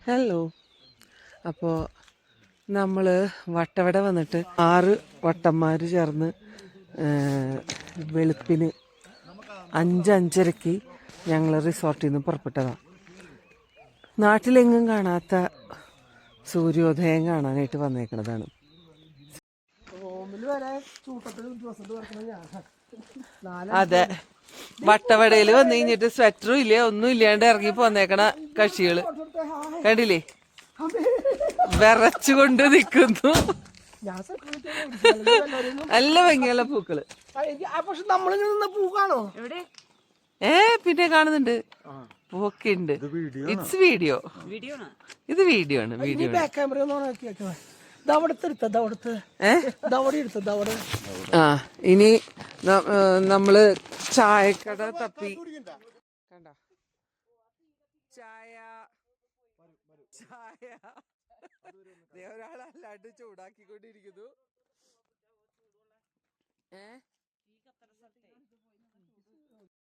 Hello. അപ്പോൾ നമ്മൾ വട്ടവട വന്നിട്ട് 6 വട്ടന്മാർ ചേർന്ന് വെളുപ്പിന് 5-5:30 ഞങ്ങൾ റിസോർട്ടിൽ നിന്ന് പുറപ്പെട്ടതാണ്. നാട്ടിലെങ്ങും കാണാത്ത സൂര്യോദയം കാണാനായിട്ട് വന്നേക്കുന്നതാണ്. അതെ, വട്ടവടയിൽ വന്നു കഴിഞ്ഞിട്ട് സ്വെറ്ററും ഇല്ല ഒന്നും ഇല്ലാണ്ട് ഇറങ്ങി പോന്നേക്കണ കക്ഷികള് കണ്ടില്ലേ, വിറച്ചുകൊണ്ട് നിൽക്കുന്നു. നല്ല ഭംഗിയുള്ള പൂക്കള്. പിന്നെ കാണുന്നുണ്ട്, പൂക്കുണ്ട്. ഇറ്റ്സ് വീഡിയോ, ഇത് വീഡിയോ ആണ്. ഇനി നമ്മള് ചായക്കട തപ്പി കണ്ട ചായ ഒരാളല്ലാണ്ട് ചൂടാക്കിക്കൊണ്ടിരിക്കുന്നു.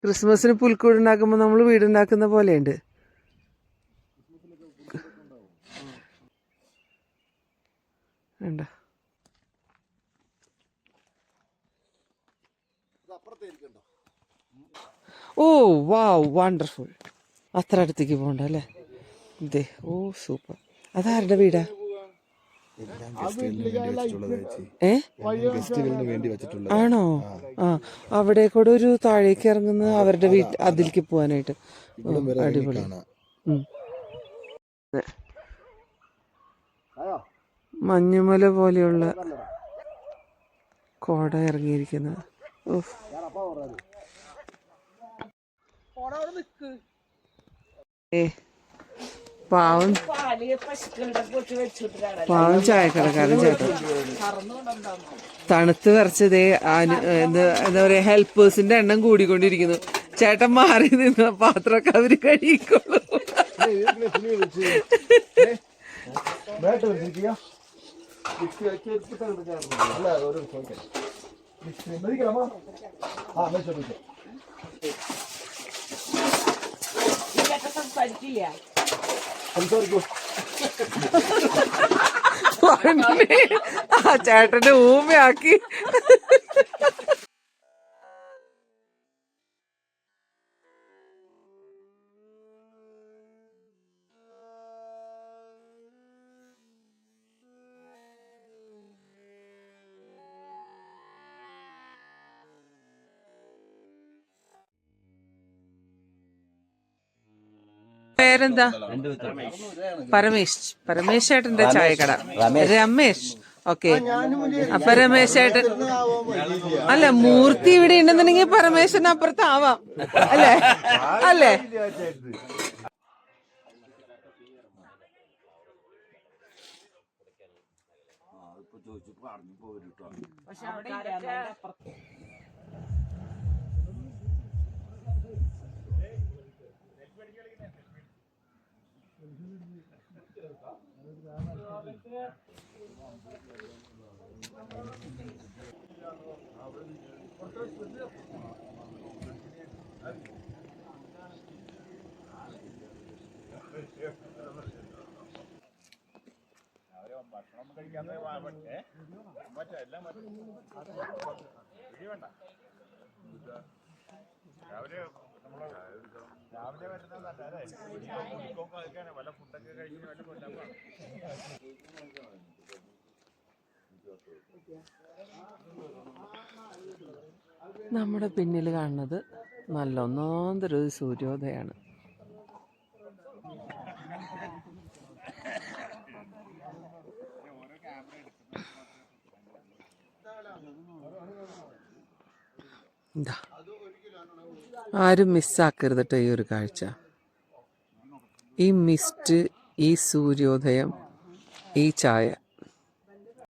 ക്രിസ്മസിന് പുൽക്കൂട് ഉണ്ടാക്കുമ്പോ നമ്മള് വീടുണ്ടാക്കുന്ന പോലെയുണ്ട്. വേണ്ട, ഓ വാവ്, വണ്ടർഫുൾ. അത്ര അടുത്തേക്ക് പോകണ്ട അല്ലേ? ഇതേ, ഓ സൂപ്പർ. അതാരുടെ വീടാ? ആണോ? ആ, അവിടെ കൂടെ ഒരു താഴേക്ക് ഇറങ്ങുന്ന അവരുടെ അതിലേക്ക് പോവാനായിട്ട്. അടിപൊളി. മഞ്ഞുമല പോലെയുള്ള കോട ഇറങ്ങിയിരിക്കുന്നത്. പാവം ചായക്കടക്കാരൻ ചേട്ടൻ തണുത്ത് വിറച്ചതേ. എന്താ പറയാ, ഹെൽപ്പേഴ്സിന്റെ എണ്ണം കൂടിക്കൊണ്ടിരിക്കുന്നു. ചേട്ടൻ മാറി നിന്ന് പാത്രമൊക്കെ അവര് കഴിക്കുള്ളൂ. ആ ചേട്ടന്റെ ഊമയാക്കി. പേരെന്താ? പരമേശ് ചേട്ടന്റെ ചായക്കട. രമേശ്. ഓക്കെ. അപ്പൊ രമേശ് ചേട്ടൻ അല്ല, മൂർത്തി ഇവിടെ ഉണ്ടെന്നുണ്ടെങ്കിൽ പരമേശ്വരൻ അപ്പുറത്താവാം അല്ലേ? അല്ലേ? നമ്മുടെ പിന്നിൽ കാണുന്നത് നല്ല ഒന്നാന്തര ഒരു സൂര്യോദയാണ്. എന്താ, ആരും മിസ്സാക്കരുത് കേട്ടോ ഈ ഒരു കാഴ്ച. ഈ മിസ്റ്റ്, ഈ സൂര്യോദയം, ഈ ചായ.